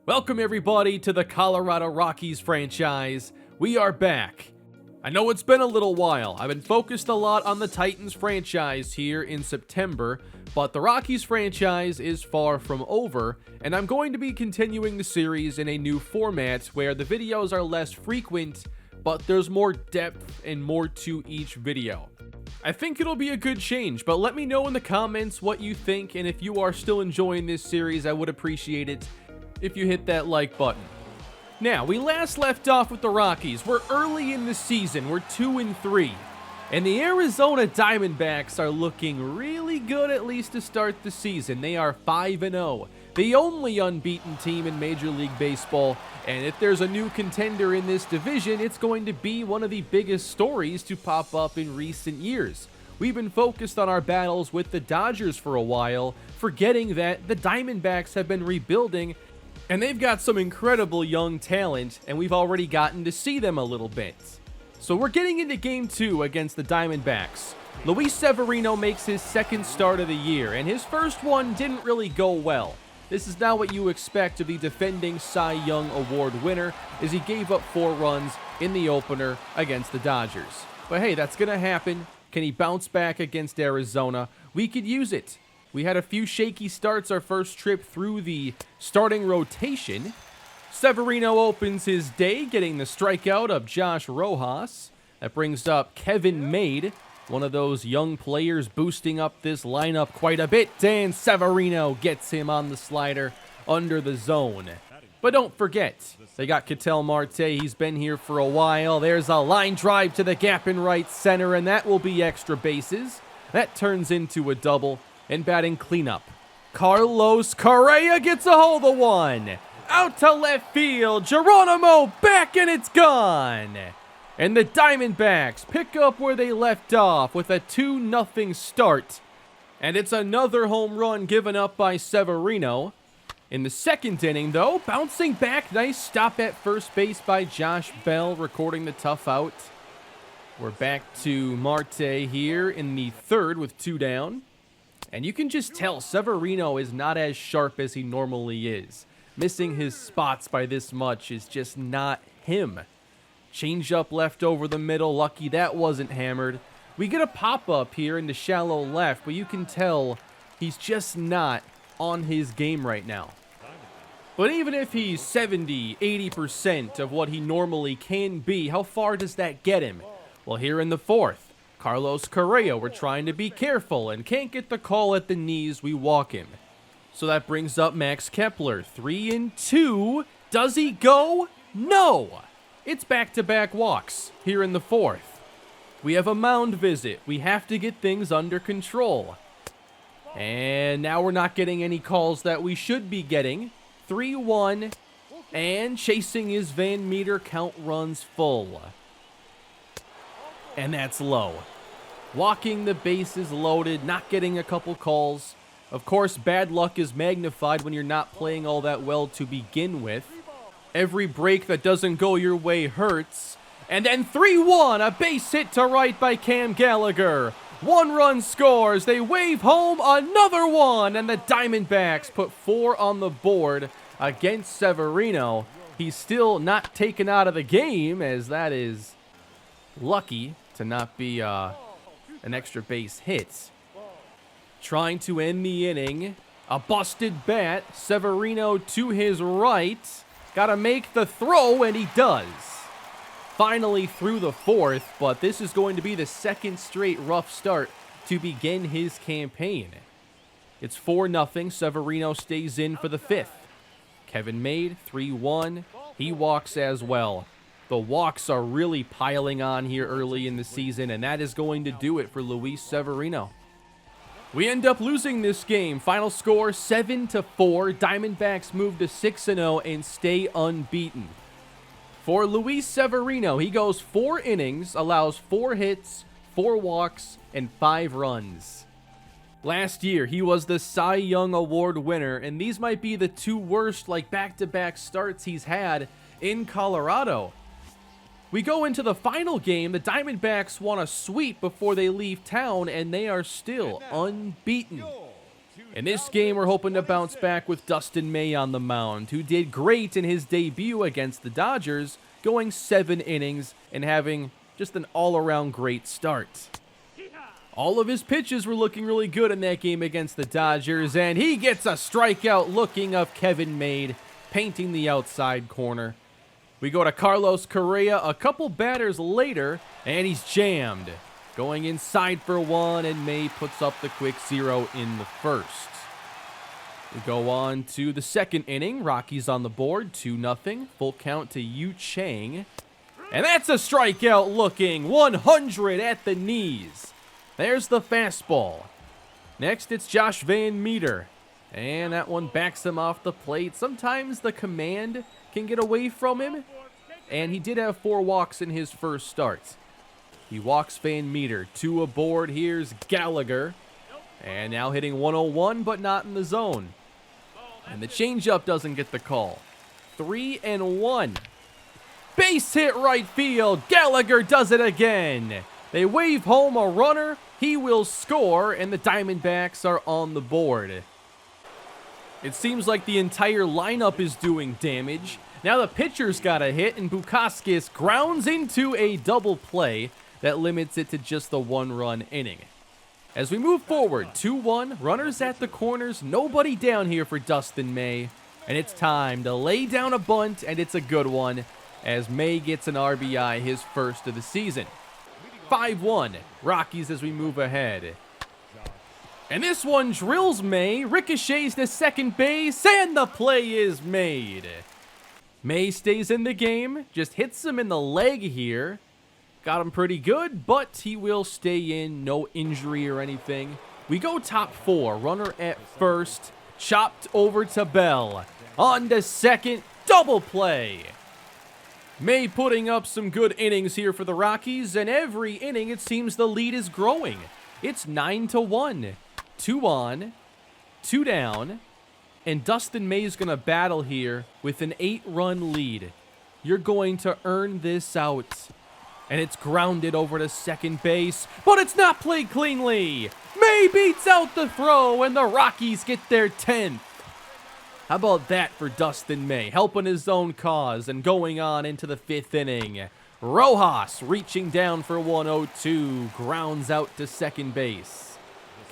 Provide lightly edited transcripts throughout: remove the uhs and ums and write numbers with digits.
Welcome everybody to the Colorado Rockies franchise. We are back. I know it's been a little while. I've been focused a lot on the Titans franchise here in September, but the Rockies franchise is far from over, and I'm going to be continuing the series in a new format where the videos are less frequent, but there's more depth and more to each video. I think it'll be a good change, but let me know in the comments what you think, and if you are still enjoying this series, I would appreciate it if you hit that like button. Now, we last left off with the Rockies. We're early in the season. We're 2-3. And the Arizona Diamondbacks are looking really good, at least to start the season. They are 5-0. The only unbeaten team in Major League Baseball. And if there's a new contender in this division, it's going to be one of the biggest stories to pop up in recent years. We've been focused on our battles with the Dodgers for a while, forgetting that the Diamondbacks have been rebuilding, and they've got some incredible young talent, and we've already gotten to see them a little bit. So we're getting into Game 2 against the Diamondbacks. Luis Severino makes his second start of the year, and his first one didn't really go well. This is not what you expect of the defending Cy Young Award winner, as he gave up 4 runs in the opener against the Dodgers. But hey, that's going to happen. Can he bounce back against Arizona? We could use it. We had a few shaky starts our first trip through the starting rotation. Severino opens his day, getting the strikeout of Josh Rojas. That brings up Kevin Made, one of those young players boosting up this lineup quite a bit. And Severino gets him on the slider under the zone. But don't forget, they got Ketel Marte. He's been here for a while. There's a line drive to the gap in right center, and that will be extra bases. That turns into a double. And batting cleanup, Carlos Correa gets a hold of one. Out to left field, Geronimo back and it's gone. And the Diamondbacks pick up where they left off with a 2-0 start. And it's another home run given up by Severino. In the second inning though, bouncing back, nice stop at first base by Josh Bell, recording the tough out. We're back to Marte here in the third with 2 down. And you can just tell Severino is not as sharp as he normally is. Missing his spots by this much is just not him. Change-up left over the middle. Lucky that wasn't hammered. We get a pop-up here into shallow left, but you can tell he's just not on his game right now. But even if he's 70, 80% of what he normally can be, how far does that get him? Well, here in the fourth, Carlos Correa, we're trying to be careful and can't get the call at the knees, we walk him. So that brings up Max Kepler, 3-2. Does he go? No! It's back-to-back walks here in the fourth. We have a mound visit. We have to get things under control. And now we're not getting any calls that we should be getting. 3-1, and chasing his Van Meter, count runs full. And that's low. Walking the bases loaded, not getting a couple calls. Of course, bad luck is magnified when you're not playing all that well to begin with. Every break that doesn't go your way hurts. And then 3-1, a base hit to right by Cam Gallagher. 1 run scores, they wave home another one, and the Diamondbacks put 4 on the board against Severino. He's still not taken out of the game, as that is lucky to not be an extra base hit. Trying to end the inning. A busted bat. Severino to his right. Gotta make the throw, and he does. Finally through the fourth, but this is going to be the second straight rough start to begin his campaign. It's 4-0. Severino stays in for the fifth. Kevin Made, 3-1. He walks as well. The walks are really piling on here early in the season, and that is going to do it for Luis Severino. We end up losing this game. Final score 7-4. Diamondbacks move to 6-0 and stay unbeaten. For Luis Severino, he goes 4 innings, allows 4 hits, 4 walks, and 5 runs. Last year, he was the Cy Young Award winner, and these might be the 2 worst back-to-back starts he's had in Colorado. We go into the final game. The Diamondbacks want to sweep before they leave town, and they are still unbeaten. In this game, we're hoping to bounce back with Dustin May on the mound, who did great in his debut against the Dodgers, going 7 innings and having just an all-around great start. All of his pitches were looking really good in that game against the Dodgers, and he gets a strikeout looking of Kevin Made, painting the outside corner. We go to Carlos Correa a couple batters later, and he's jammed. Going inside for 1, and May puts up the quick 0 in the first. We go on to the second inning. Rockies on the board, 2-0. Full count to Yu Chang. And that's a strikeout looking 100 at the knees. There's the fastball. Next, it's Josh Van Meter. And that one backs him off the plate. Sometimes the command can get away from him. And he did have 4 walks in his first start. He walks Van Meter. 2 aboard. Here's Gallagher. And now hitting 101, but not in the zone. And the changeup doesn't get the call. 3-1. Base hit right field. Gallagher does it again. They wave home a runner. He will score, and the Diamondbacks are on the board. It seems like the entire lineup is doing damage. Now the pitcher's got a hit, and Bukauskas grounds into a double play that limits it to just a 1-run inning. As we move forward, 2-1, runners at the corners, nobody down here for Dustin May. And it's time to lay down a bunt, and it's a good one, as May gets an RBI, his first of the season. 5-1, Rockies as we move ahead. And this one drills May, ricochets to second base, and the play is made. May stays in the game, just hits him in the leg here. Got him pretty good, but he will stay in, no injury or anything. We go top 4, runner at first, chopped over to Bell. On to second, double play. May putting up some good innings here for the Rockies, and every inning it seems the lead is growing. It's 9-1, 2 on, 2 down, and Dustin May's going to battle here with an 8-run lead. You're going to earn this out. And it's grounded over to second base, but it's not played cleanly. May beats out the throw, and the Rockies get their 10th. How about that for Dustin May, helping his own cause and going on into the 5th inning. Rojas reaching down for 102, grounds out to second base.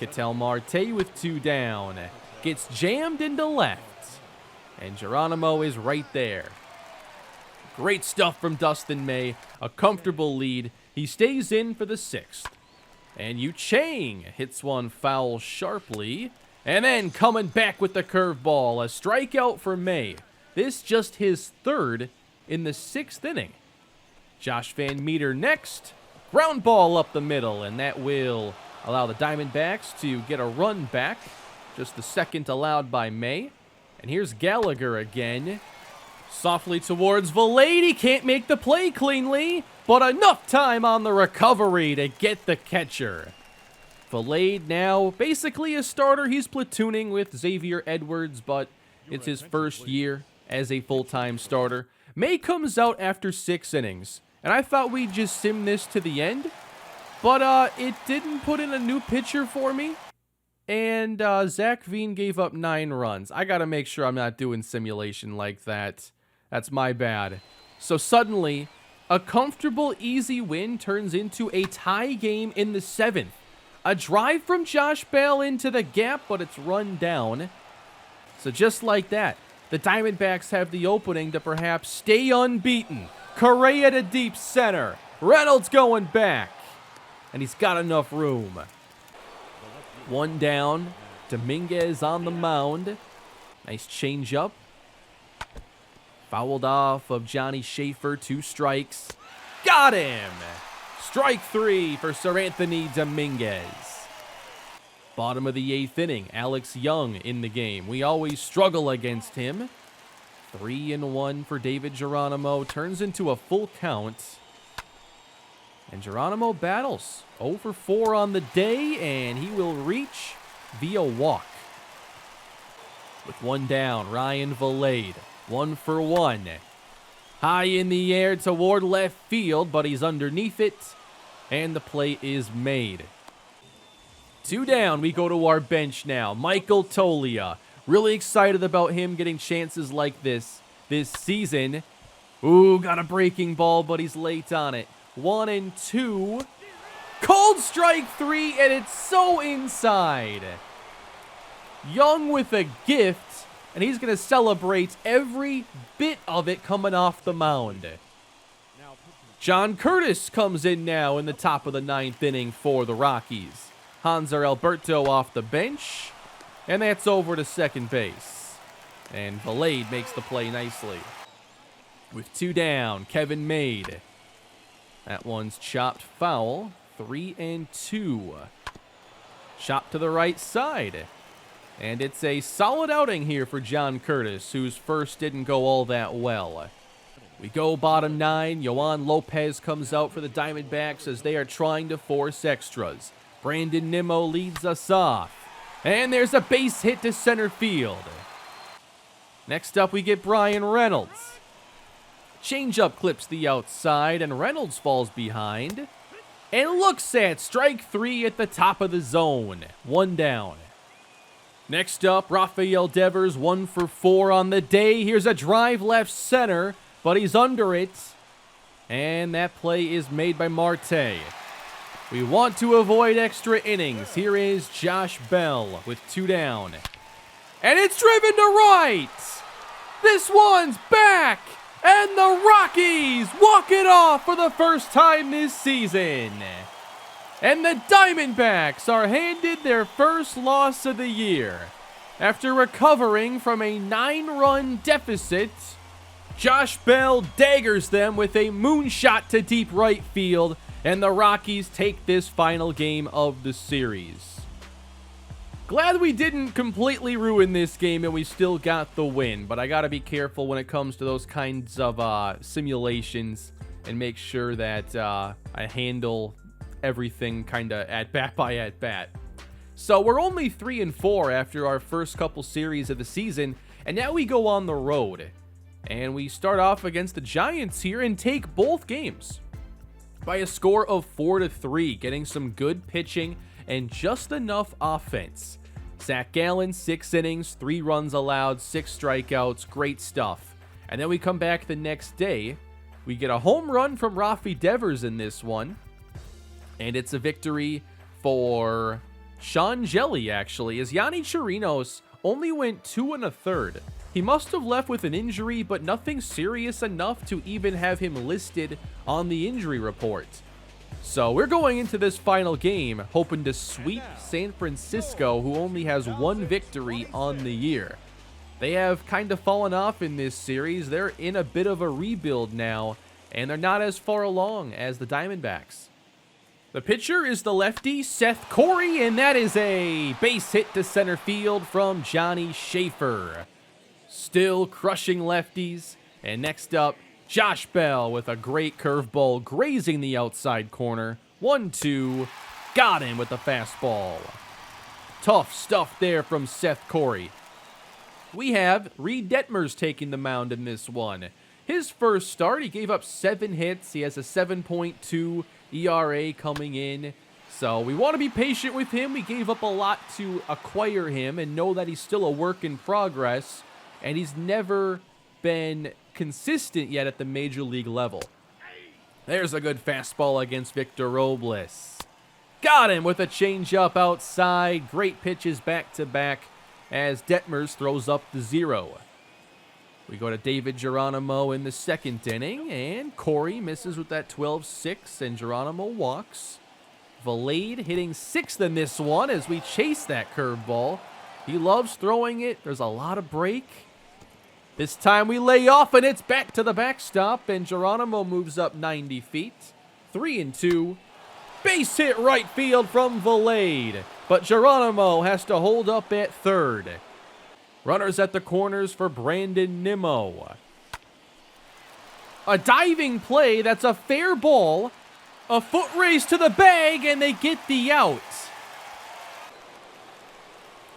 Ketel Marte with 2 down, gets jammed into left, and Geronimo is right there. Great stuff from Dustin May, a comfortable lead. He stays in for the 6th. And Yu Chang hits one foul sharply. And then coming back with the curveball, a strikeout for May. This just his 3rd in the 6th inning. Josh Van Meter next. Ground ball up the middle, and that will allow the Diamondbacks to get a run back. Just the 2nd allowed by May. And here's Gallagher again. Softly towards Valade. He can't make the play cleanly, but enough time on the recovery to get the catcher. Valade now basically a starter. He's platooning with Xavier Edwards, but it's his first year as a full-time starter. May comes out after 6 innings, and I thought we'd just sim this to the end, but it didn't put in a new pitcher for me, and Zach Veen gave up 9 runs. I gotta make sure I'm not doing simulation like that. That's my bad. So suddenly, a comfortable, easy win turns into a tie game in the 7th. A drive from Josh Bell into the gap, but it's run down. So just like that, the Diamondbacks have the opening to perhaps stay unbeaten. Correa to deep center. Reynolds going back. And he's got enough room. 1 down. Dominguez on the mound. Nice changeup. Fouled off of Johnny Schaefer. 2 strikes. Got him! Strike 3 for Sir Anthony Dominguez. Bottom of the 8th inning, Alex Young in the game. We always struggle against him. 3-1 for David Geronimo. Turns into a full count. And Geronimo battles. 0 for 4 on the day, and he will reach via walk. With 1 down, Ryan Valade. 1 for 1. High in the air toward left field, but he's underneath it. And the play is made. 2 down, we go to our bench now. Michael Tolia. Really excited about him getting chances like this season. Ooh, got a breaking ball, but he's late on it. 1-2. Called strike 3, and it's so inside. Young with a gift, and he's going to celebrate every bit of it coming off the mound. John Curtis comes in now in the top of the 9th inning for the Rockies. Hanser Alberto off the bench, and that's over to second base. And Valade makes the play nicely. With 2 down, Kevin Made. That one's chopped foul. 3-2. Chop to the right side. And it's a solid outing here for John Curtis, whose first didn't go all that well. We go bottom 9. Yohan Lopez comes out for the Diamondbacks as they are trying to force extras. Brandon Nimmo leads us off. And there's a base hit to center field. Next up, we get Brian Reynolds. Changeup clips the outside, and Reynolds falls behind. And looks at strike 3 at the top of the zone. 1 down. Next up, Rafael Devers, 1 for 4 on the day. Here's a drive left center, but he's under it. And that play is made by Marte. We want to avoid extra innings. Here is Josh Bell with 2 down. And it's driven to right. This one's back. And the Rockies walk it off for the first time this season. And the Diamondbacks are handed their first loss of the year. After recovering from a 9-run deficit, Josh Bell daggers them with a moonshot to deep right field, and the Rockies take this final game of the series. Glad we didn't completely ruin this game and we still got the win, but I gotta be careful when it comes to those kinds of simulations and make sure that I handle everything kinda at-bat by at-bat. So we're only 3-4 after our first couple series of the season, and now we go on the road. And we start off against the Giants here and take both games by a score of 4-3, getting some good pitching and just enough offense. Zach Gallen, 6 innings, 3 runs allowed, 6 strikeouts, great stuff. And then we come back the next day. We get a home run from Rafi Devers in this one. And it's a victory for Sean Jelly, actually, as Yanni Chirinos only went 2 1/3. He must have left with an injury, but nothing serious enough to even have him listed on the injury report. So we're going into this final game hoping to sweep San Francisco, who only has 1 victory on the year. They have kind of fallen off in this series. They're in a bit of a rebuild now, and they're not as far along as the Diamondbacks. The pitcher is the lefty, Seth Corey, and that is a base hit to center field from Johnny Schaefer. Still crushing lefties. And next up, Josh Bell with a great curveball grazing the outside corner. 1-2. Got him with the fastball. Tough stuff there from Seth Corey. We have Reed Detmers taking the mound in this one. His first start, he gave up 7 hits. He has a 7.2 ERA coming in. So we want to be patient with him. We gave up a lot to acquire him and know that he's still a work in progress. And he's never been consistent yet at the major league level. There's a good fastball against Victor Robles. Got him with a changeup outside. Great pitches back-to-back as Detmers throws up the 0. We go to David Geronimo in the 2nd inning, and Corey misses with that 12-6, and Geronimo walks. Valade hitting 6th in this one as we chase that curveball. He loves throwing it. There's a lot of break. This time we lay off, and it's back to the backstop, and Geronimo moves up 90 feet. 3-2. Base hit right field from Valade, but Geronimo has to hold up at 3rd. Runners at the corners for Brandon Nimmo. A diving play, that's a fair ball. A foot race to the bag, and they get the out.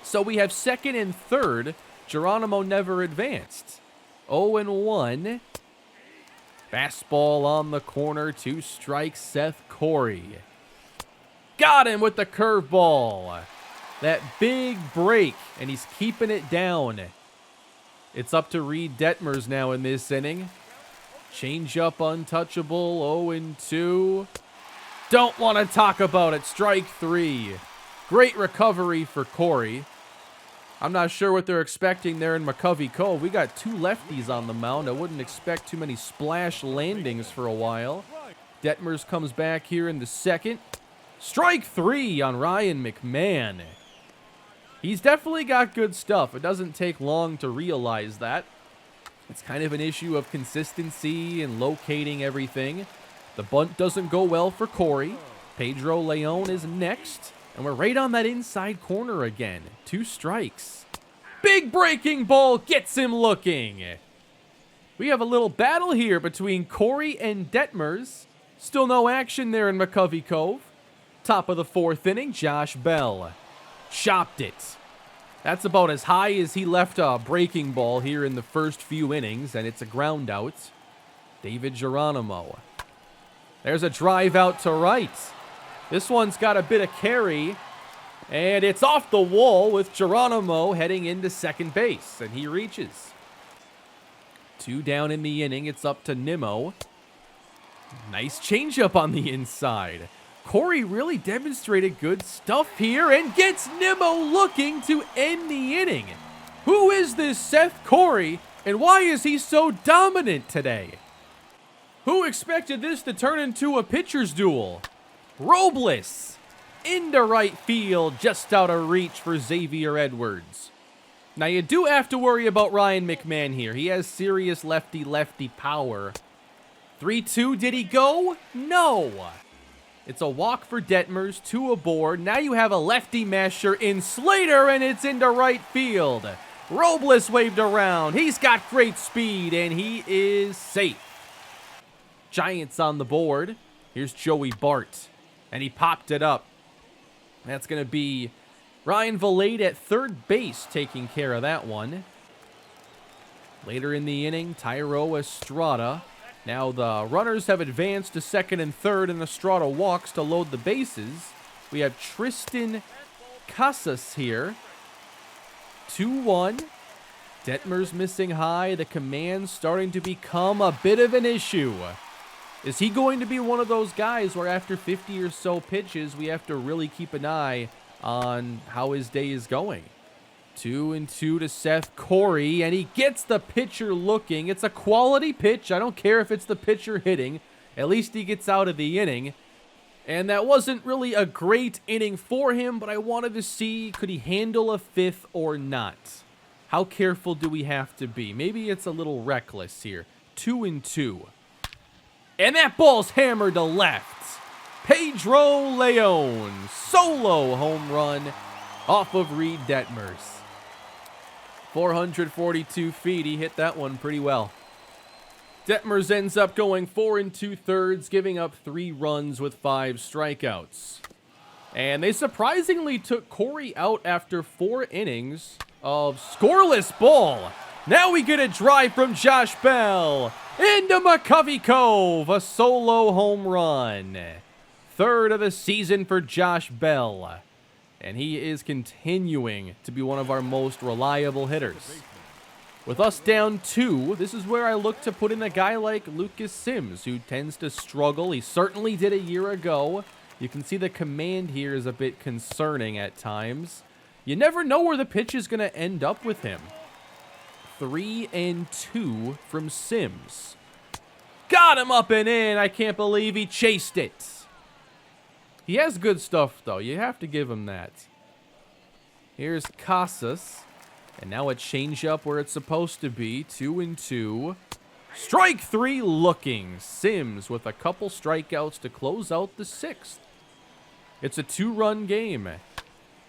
So we have 2nd and 3rd. Geronimo never advanced. 0-1. Fastball on the corner. 2 strikes, Seth Corey. Got him with the curveball. That big break, and he's keeping it down. It's up to Reed Detmers now in this inning. Change up untouchable, 0-2. Don't want to talk about it. Strike 3. Great recovery for Corey. I'm not sure what they're expecting there in McCovey Cove. We got 2 lefties on the mound. I wouldn't expect too many splash landings for a while. Detmers comes back here in the second. Strike 3 on Ryan McMahon. He's definitely got good stuff. It doesn't take long to realize that. It's kind of an issue of consistency and locating everything. The bunt doesn't go well for Corey. Pedro Leon is next. And we're right on that inside corner again. 2 strikes. Big breaking ball gets him looking. We have a little battle here between Corey and Detmers. Still no action there in McCovey Cove. Top of the 4th inning, Josh Bell. Chopped it. That's about as high as he left a breaking ball here in the first few innings, and it's a ground out. David Geronimo. There's a drive out to right. This one's got a bit of carry, and it's off the wall with Geronimo heading into second base, and he reaches. 2 down in the inning. It's up to Nimmo. Nice changeup on the inside. Corey really demonstrated good stuff here and gets Nimmo looking to end the inning. Who is this Seth Corey, and why is he so dominant today? Who expected this to turn into a pitcher's duel? Robles into right field, just out of reach for Xavier Edwards. Now you do have to worry about Ryan McMahon here. He has serious lefty-lefty power. 3-2, did he go? No. It's a walk for Detmers, 2 aboard. Now you have a lefty masher in Slater, and it's into right field. Robles waved around. He's got great speed, and he is safe. Giants on the board. Here's Joey Bart, and he popped it up. That's going to be Ryan Valade at third base taking care of that one. Later in the inning, Tyro Estrada. Now the runners have advanced to second and third, and Estrada walks to load the bases. We have Tristan Casas here. 2-1. Detmer's missing high. The command's starting to become a bit of an issue. Is he going to be one of those guys where after 50 or so pitches, we have to really keep an eye on how his day is going? 2-2 to Seth Corey, and he gets the pitcher looking. It's a quality pitch. I don't care if it's the pitcher hitting. At least he gets out of the inning. And that wasn't really a great inning for him, but I wanted to see, could he handle a 5th or not? How careful do we have to be? Maybe it's a little reckless here. 2-2. And that ball's hammered to left. Pedro Leon, solo home run off of Reed Detmers. 442 feet, he hit that one pretty well. Detmers ends up going 4 2/3, giving up 3 runs with 5 strikeouts. And they surprisingly took Corey out after 4 innings of scoreless ball. Now we get a drive from Josh Bell into McCovey Cove, a solo home run. 3rd of the season for Josh Bell. And he is continuing to be one of our most reliable hitters. With us down 2, this is where I look to put in a guy like Lucas Sims, who tends to struggle. He certainly did a year ago. You can see the command here is a bit concerning at times. You never know where the pitch is going to end up with him. 3-2 from Sims. Got him up and in. I can't believe he chased it. He has good stuff, though. You have to give him that. Here's Casas. And now a changeup where it's supposed to be. 2-2. Strike 3 looking. Sims with a couple strikeouts to close out the 6th. It's a 2-run game.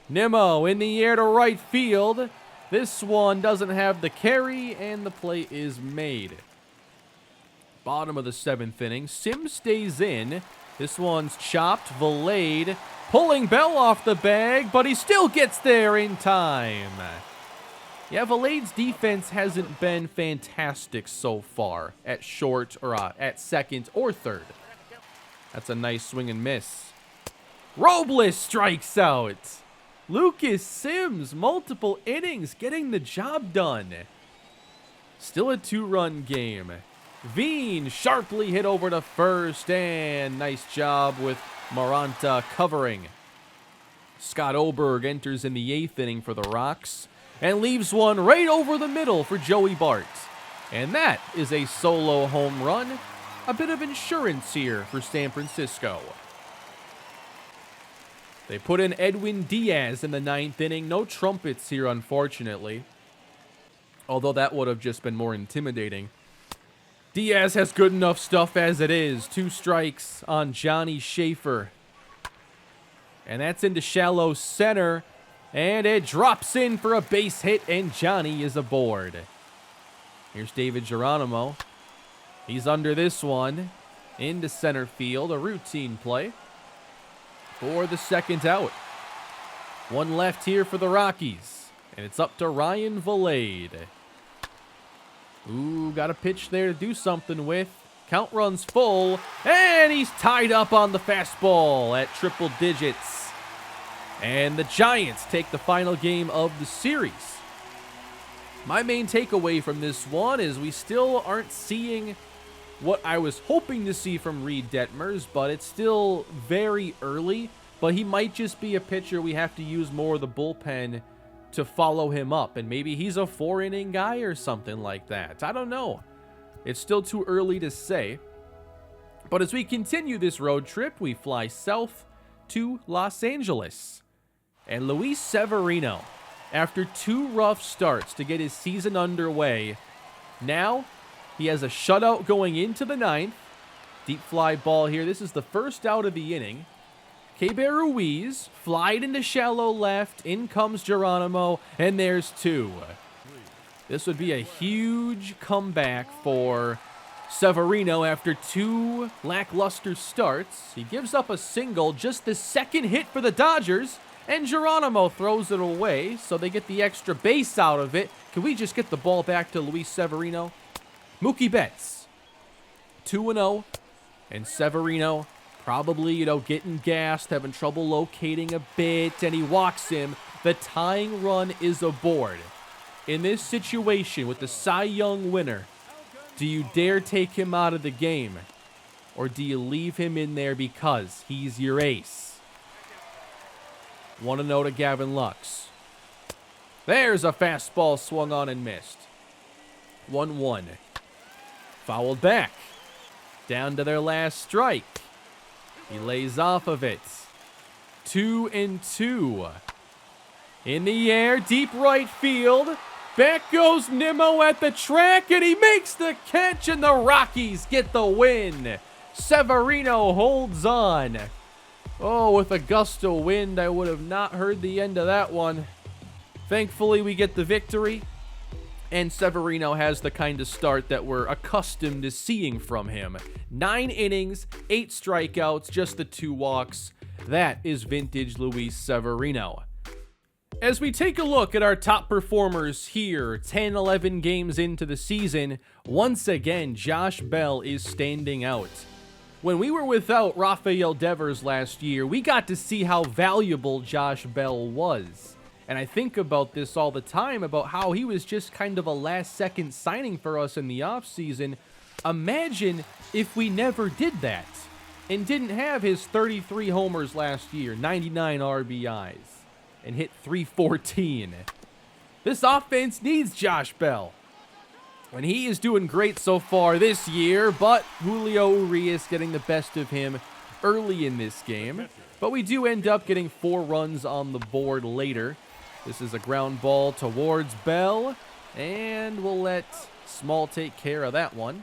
Nimmo in the air to right field. This one doesn't have the carry, and the play is made. Bottom of the 7th inning. Sims stays in. This one's chopped. Valade pulling Bell off the bag, but he still gets there in time. Yeah, Valade's defense hasn't been fantastic so far at short or at second or third. That's a nice swing and miss. Robles strikes out. Lucas Sims, multiple innings, getting the job done. Still a 2-run game. Veen sharply hit over to first, and nice job with Maranta covering. Scott Oberg enters in the 8th inning for the Rocks and leaves one right over the middle for Joey Bart. And that is a solo home run. A bit of insurance here for San Francisco. They put in Edwin Diaz in the 9th inning. No trumpets here, unfortunately. Although that would have just been more intimidating. Diaz has good enough stuff as it is. 2 strikes on Johnny Schaefer. And that's into shallow center. And it drops in for a base hit, and Johnny is aboard. Here's David Geronimo. He's under this one. Into center field. A routine play for the 2nd out. 1 left here for the Rockies. And it's up to Ryan Valade. Ooh, got a pitch there to do something with. Count runs full. And he's tied up on the fastball at triple digits. And the Giants take the final game of the series. My main takeaway from this one is we still aren't seeing what I was hoping to see from Reed Detmers, but it's still very early. But he might just be a pitcher we have to use more of the bullpen to follow him up. And maybe he's a 4-inning guy or something like that. I don't know. It's still too early to say. But as we continue this road trip, we fly south to Los Angeles. And Luis Severino, after 2 rough starts to get his season underway, now he has a shutout going into the 9th. Deep fly ball here. This is the first out of the inning. Keber Ruiz flied into shallow left. In comes Geronimo, and there's 2. This would be a huge comeback for Severino after 2 lackluster starts. He gives up a single, just the 2nd hit for the Dodgers, and Geronimo throws it away, so they get the extra base out of it. Can we just get the ball back to Luis Severino? Mookie Betts, 2-0, and Severino probably, getting gassed, having trouble locating a bit, and he walks him. The tying run is aboard. In this situation with the Cy Young winner, do you dare take him out of the game? Or do you leave him in there because he's your ace? 1-0 to Gavin Lux. There's a fastball swung on and missed. 1-1. Fouled back. Down to their last strike. He lays off of it. 2-2. In the air, deep right field. Back goes Nimmo at the track, and he makes the catch, and the Rockies get the win. Severino holds on. Oh, with a gust of wind, I would have not heard the end of that one. Thankfully, we get the victory. And Severino has the kind of start that we're accustomed to seeing from him. 9 innings, 8 strikeouts, just the 2 walks. That is vintage Luis Severino. As we take a look at our top performers here, 10-11 games into the season, once again, Josh Bell is standing out. When we were without Rafael Devers last year, we got to see how valuable Josh Bell was. And I think about this all the time, about how he was just kind of a last-second signing for us in the offseason. Imagine if we never did that and didn't have his 33 homers last year, 99 RBIs, and hit .314. This offense needs Josh Bell. And he is doing great so far this year, but Julio Urias getting the best of him early in this game. But we do end up getting 4 runs on the board later. This is a ground ball towards Bell, and we'll let Small take care of that one.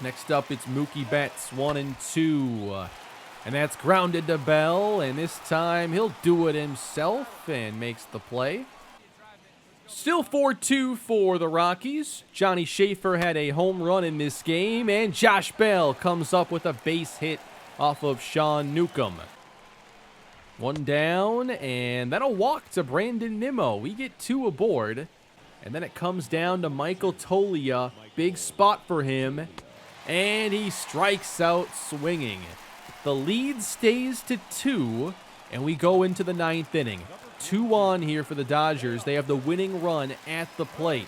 Next up, it's Mookie Betts, 1-2. And that's grounded to Bell, and this time he'll do it himself and makes the play. Still 4-2 for the Rockies. Johnny Schaefer had a home run in this game, and Josh Bell comes up with a base hit off of Sean Newcomb. 1 down, and that'll walk to Brandon Nimmo. We get 2 aboard, and then it comes down to Michael Toglia. Big spot for him, and he strikes out swinging. The lead stays to 2, and we go into the 9th inning. 2-on here for the Dodgers. They have the winning run at the plate.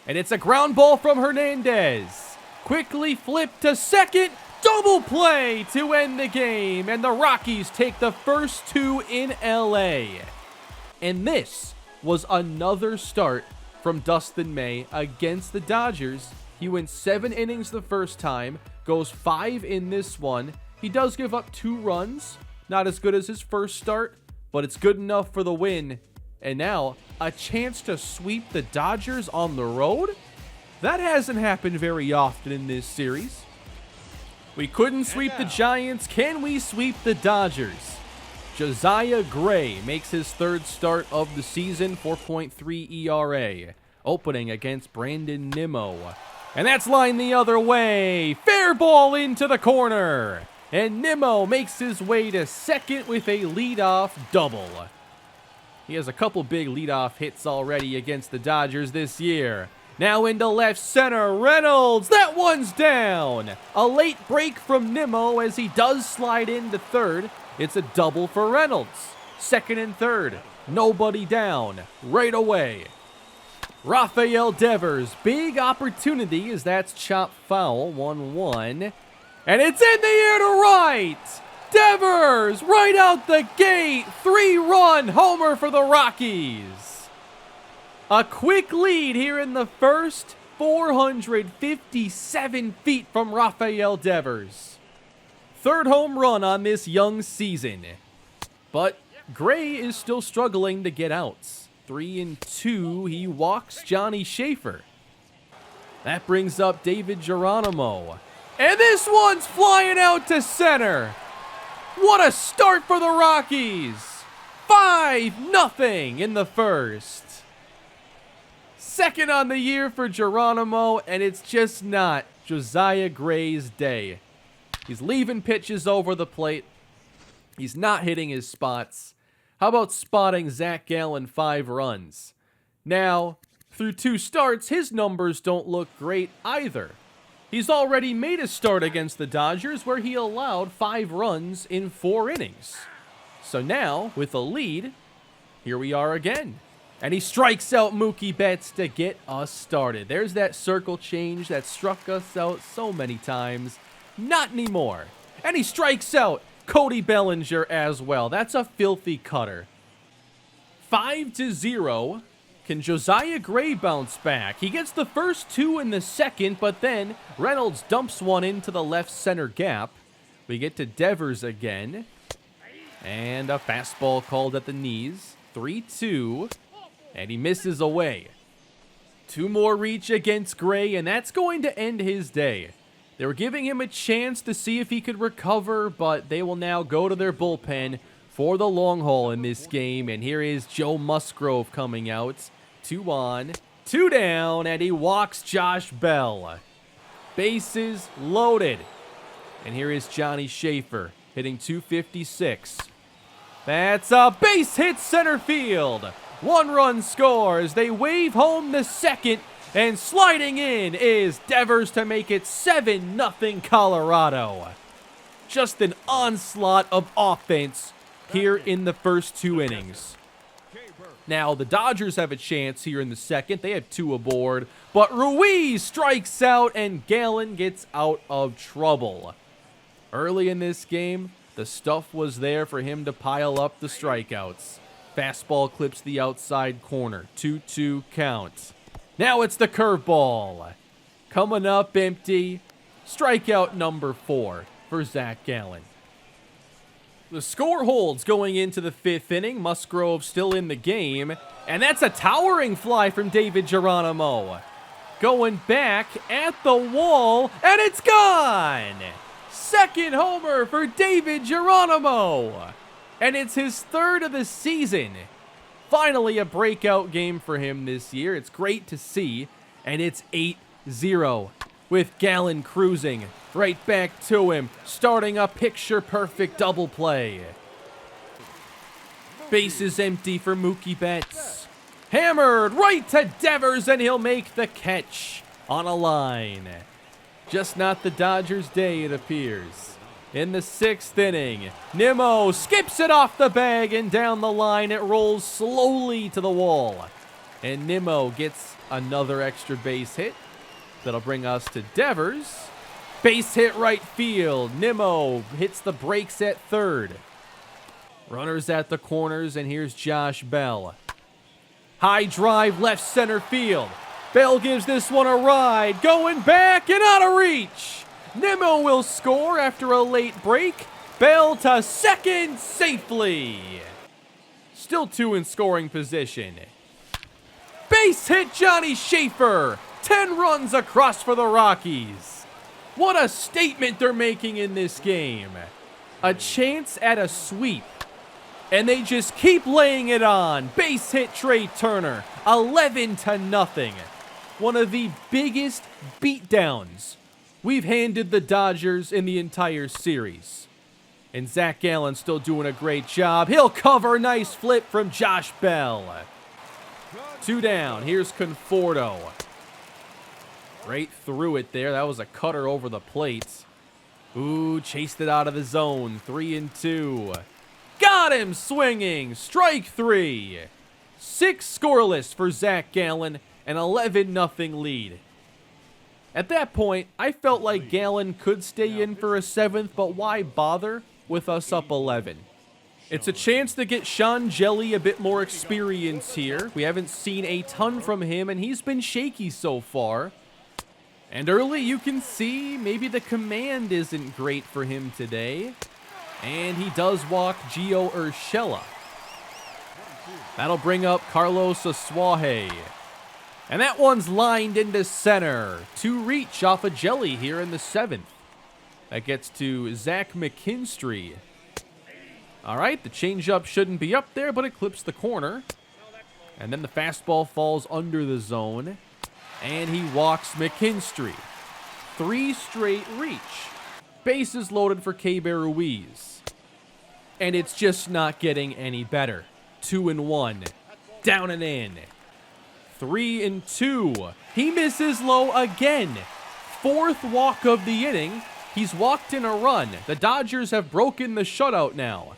And it's a ground ball from Hernandez. Quickly flipped to second. Double play to end the game. And the Rockies take the first 2 in LA. And this was another start from Dustin May against the Dodgers. He went 7 innings the first time, goes 5 in this one. He does give up 2 runs. Not as good as his first start, but it's good enough for the win. And now, a chance to sweep the Dodgers on the road? That hasn't happened very often in this series. We couldn't sweep the Giants. Can we sweep the Dodgers? Josiah Gray makes his 3rd start of the season, 4.3 ERA. Opening against Brandon Nimmo. And that's lined the other way. Fair ball into the corner. And Nimmo makes his way to second with a leadoff double. He has a couple big leadoff hits already against the Dodgers this year. Now into left center, Reynolds. That one's down. A late break from Nimmo as he does slide into third. It's a double for Reynolds. Second and third. Nobody down. Right away. Rafael Devers. Big opportunity as that's chopped foul. 1-1. And it's in the air to right. Devers right out the gate. 3-run homer for the Rockies. A quick lead here in the first. 457 feet from Rafael Devers. 3rd home run on this young season. But Gray is still struggling to get outs. 3-2. He walks Johnny Schaefer. That brings up David Geronimo. And this one's flying out to center. What a start for the Rockies. 5-0 in the first. 2nd on the year for Geronimo, and it's just not Josiah Gray's day. He's leaving pitches over the plate. He's not hitting his spots. How about spotting Zach Gallen 5 runs? Now, through 2 starts, his numbers don't look great either. He's already made a start against the Dodgers where he allowed 5 runs in 4 innings. So now, with a lead, here we are again. And he strikes out Mookie Betts to get us started. There's that circle change that struck us out so many times. Not anymore. And he strikes out Cody Bellinger as well. That's a filthy cutter. 5-0. Can Josiah Gray bounce back? He gets the first 2 in the second, but then Reynolds dumps one into the left center gap. We get to Devers again. And a fastball called at the knees. 3-2. And he misses away. 2 more reach against Gray, and that's going to end his day. They were giving him a chance to see if he could recover, but they will now go to their bullpen for the long haul in this game. And here is Joe Musgrove coming out. 2 on, 2 down, and he walks Josh Bell. Bases loaded. And here is Johnny Schaefer hitting 256. That's a base hit center field. 1-run scores. They wave home the second, and sliding in is Devers to make it 7-0 Colorado. Just an onslaught of offense here in the first 2 innings. Now, the Dodgers have a chance here in the second. They have 2 aboard, but Ruiz strikes out, and Gallen gets out of trouble. Early in this game, the stuff was there for him to pile up the strikeouts. Fastball clips the outside corner. 2-2 count. Now it's the curveball. Coming up empty. Strikeout number 4 for Zach Gallen. The score holds going into the 5th inning. Musgrove still in the game. And that's a towering fly from David Geronimo. Going back at the wall, and it's gone! 2nd homer for David Geronimo. And it's his 3rd of the season. Finally a breakout game for him this year. It's great to see. And it's 8-0 with Gallen cruising right back to him, starting a picture-perfect double play. Bases empty for Mookie Betts. Hammered right to Devers, and he'll make the catch on a line. Just not the Dodgers' day, it appears. In the 6th inning, Nimmo skips it off the bag and down the line. It rolls slowly to the wall. And Nimmo gets another extra base hit. That'll bring us to Devers. Base hit right field. Nimmo hits the brakes at third. Runners at the corners, and here's Josh Bell. High drive left center field. Bell gives this one a ride. Going back and out of reach. Nimmo will score after a late break. Bell to second safely. Still 2 in scoring position. Base hit Johnny Schaefer. 10 runs across for the Rockies. What a statement they're making in this game. A chance at a sweep. And they just keep laying it on. Base hit Trey Turner. 11-0. One of the biggest beatdowns we've handed the Dodgers in the entire series. And Zach Gallen still doing a great job. He'll cover. Nice flip from Josh Bell. 2 down. Here's Conforto. Right through it there. That was a cutter over the plate. Ooh, chased it out of the zone. 3-2. Got him swinging. Strike 3. 6 scoreless for Zach Gallen. An 11-0 lead. At that point, I felt like Gallen could stay in for a 7th, but why bother with us up 11? It's a chance to get Sean Jelly a bit more experience here. We haven't seen a ton from him, and he's been shaky so far. And early, you can see maybe the command isn't great for him today. And he does walk Gio Urshela. That'll bring up Carlos Asuaje. And that one's lined into center. 2 reach off of Jelly here in the 7th. That gets to Zach McKinstry. All right, the changeup shouldn't be up there, but it clips the corner. And then the fastball falls under the zone. And he walks McKinstry. 3 straight reach. Bases loaded for Keibert Ruiz. And it's just not getting any better. 2-1. Down and in. 3-2. He misses low again. 4th walk of the inning. He's walked in a run. The Dodgers have broken the shutout now.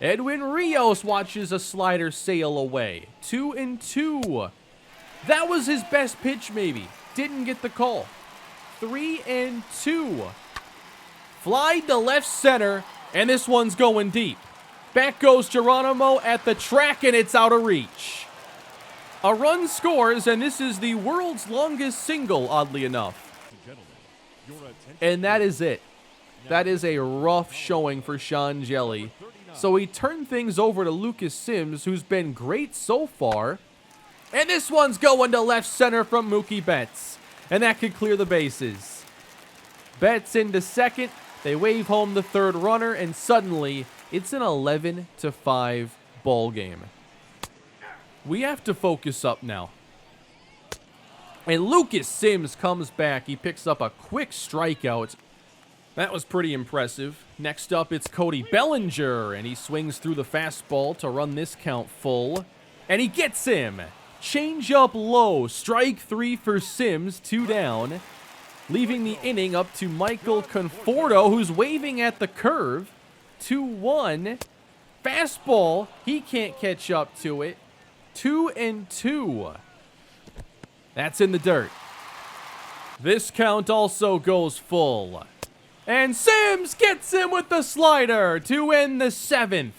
Edwin Rios watches a slider sail away. 2-2. That was his best pitch maybe. Didn't get the call. 3-2. Fly to left center, and this one's going deep. Back goes Geronimo at the track, and it's out of reach. A run scores, and this is the world's longest single, oddly enough. And that is it. That is a rough showing for Sean Jelly. So he turned things over to Lucas Sims, who's been great so far. And this one's going to left center from Mookie Betts. And that could clear the bases. Betts into second. They wave home the 3rd runner, and suddenly it's an 11-5 ball game. We have to focus up now. And Lucas Sims comes back. He picks up a quick strikeout. That was pretty impressive. Next up, it's Cody Bellinger, and he swings through the fastball to run this count full. And he gets him. Change up low. Strike 3 for Sims. 2 down. Leaving the inning up to Michael Conforto, who's waving at the curve. 2-1. Fastball. He can't catch up to it. 2-2. That's in the dirt. This count also goes full. And Sims gets him with the slider to end the 7th.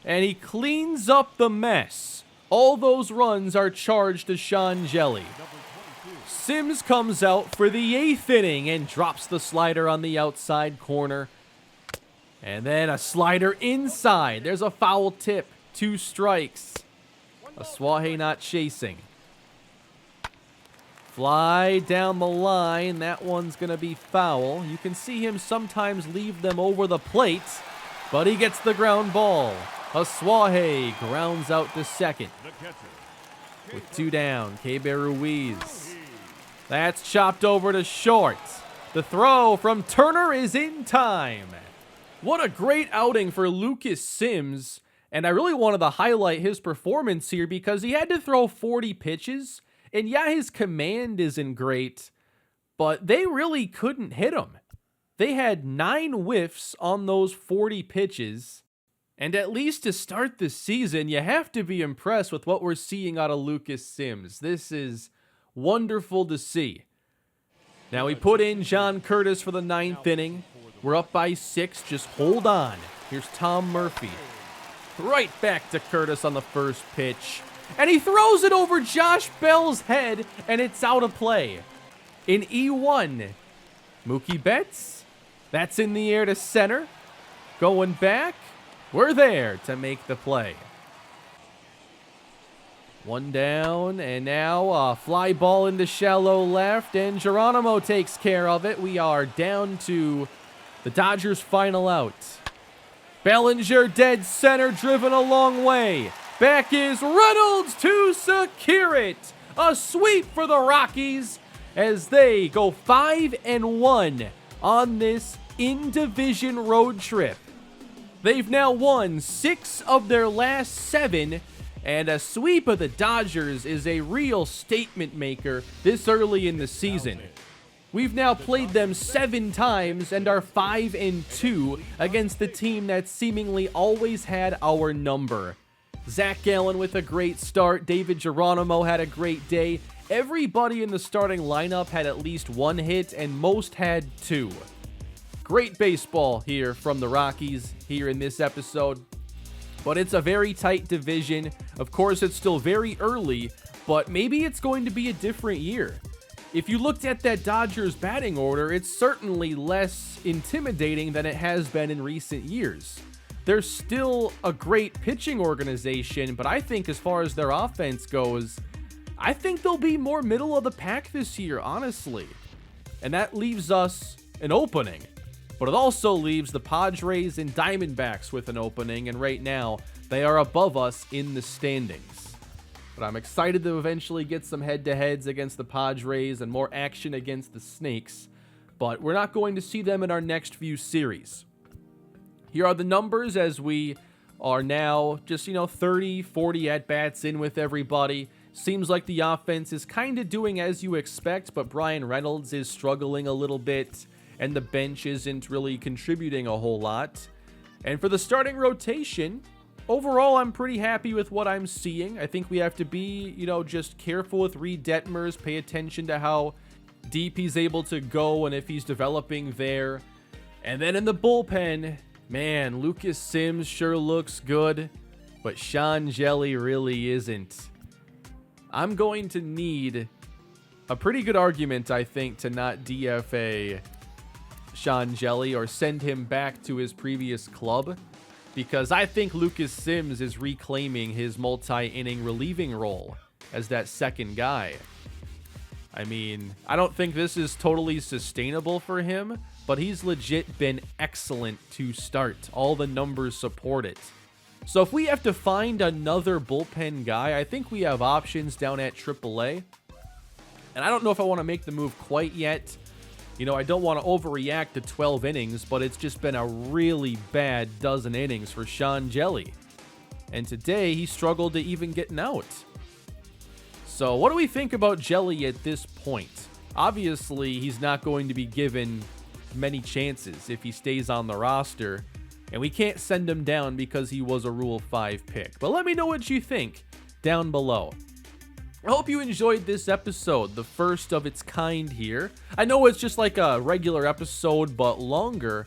And he cleans up the mess. All those runs are charged to Sean Jelly. Sims comes out for the 8th inning and drops the slider on the outside corner. And then a slider inside. There's a foul tip. 2 strikes. Asuaje not chasing. Fly down the line. That one's going to be foul. You can see him sometimes leave them over the plate, but he gets the ground ball. Asuaje grounds out to second. With 2 down, Keibert Ruiz. That's chopped over to short. The throw from Turner is in time. What a great outing for Lucas Sims. And I really wanted to highlight his performance here because he had to throw 40 pitches. And yeah, his command isn't great, but they really couldn't hit him. They had 9 whiffs on those 40 pitches. And at least to start the season, you have to be impressed with what we're seeing out of Lucas Sims. This is wonderful to see. Now we put in John Curtis for the 9th inning. We're up by 6. Just hold on. Here's Tom Murphy. Right back to Curtis on the first pitch. And he throws it over Josh Bell's head, and it's out of play. In E1, Mookie Betts. That's in the air to center. Going back. We're there to make the play. 1 down, and now a fly ball into shallow left, and Geronimo takes care of it. We are down to the Dodgers' final out. Bellinger dead center, driven a long way. Back is Reynolds to secure it. A sweep for the Rockies as they go 5-1 on this in-division road trip. They've now won 6 of their last 7, and a sweep of the Dodgers is a real statement maker this early in the season. We've now played them 7 times and are 5-2 against the team that seemingly always had our number. Zach Gallen with a great start. David Geronimo had a great day. Everybody in the starting lineup had at least 1 hit, and most had 2. Great baseball here from the Rockies here in this episode. But it's a very tight division. Of course, it's still very early, but maybe it's going to be a different year. If you looked at that Dodgers batting order, it's certainly less intimidating than it has been in recent years. They're still a great pitching organization, but I think as far as their offense goes, I think they'll be more middle of the pack this year, honestly. And that leaves us an opening. But it also leaves the Padres and Diamondbacks with an opening, and right now, they are above us in the standings. But I'm excited to eventually get some head-to-heads against the Padres and more action against the Snakes, but we're not going to see them in our next few series. Here are the numbers as we are now just, 30, 40 at-bats in with everybody. Seems like the offense is kind of doing as you expect, but Brian Reynolds is struggling a little bit, and the bench isn't really contributing a whole lot. And for the starting rotation, overall, I'm pretty happy with what I'm seeing. I think we have to be, just careful with Reed Detmers, pay attention to how deep he's able to go and if he's developing there. And then in the bullpen, man, Lucas Sims sure looks good, but Sean Jelly really isn't. I'm going to need a pretty good argument, I think, to not DFA Sean Jelly or send him back to his previous club, because I think Lucas Sims is reclaiming his multi-inning relieving role as that second guy. I mean, I don't think this is totally sustainable for him, but he's legit been excellent to start. All the numbers support it. So if we have to find another bullpen guy, I think we have options down at AAA. And I don't know if I want to make the move quite yet. I don't want to overreact to 12 innings, but it's just been a really bad dozen innings for Sean Jelly. And today, he struggled to even get an out. So what do we think about Jelly at this point? Obviously, he's not going to be given many chances if he stays on the roster. And we can't send him down because he was a Rule 5 pick. But let me know what you think down below. I hope you enjoyed this episode, the first of its kind here. I know it's just like a regular episode, but longer.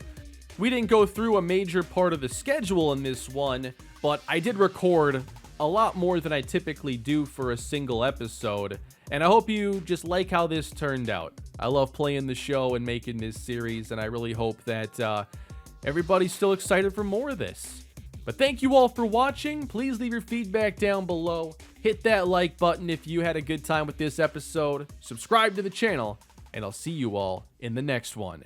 We didn't go through a major part of the schedule in this one, but I did record a lot more than I typically do for a single episode. And I hope you just like how this turned out. I love playing the show and making this series, and I really hope that everybody's still excited for more of this. But thank you all for watching. Please leave your feedback down below. Hit that like button if you had a good time with this episode. Subscribe to the channel, and I'll see you all in the next one.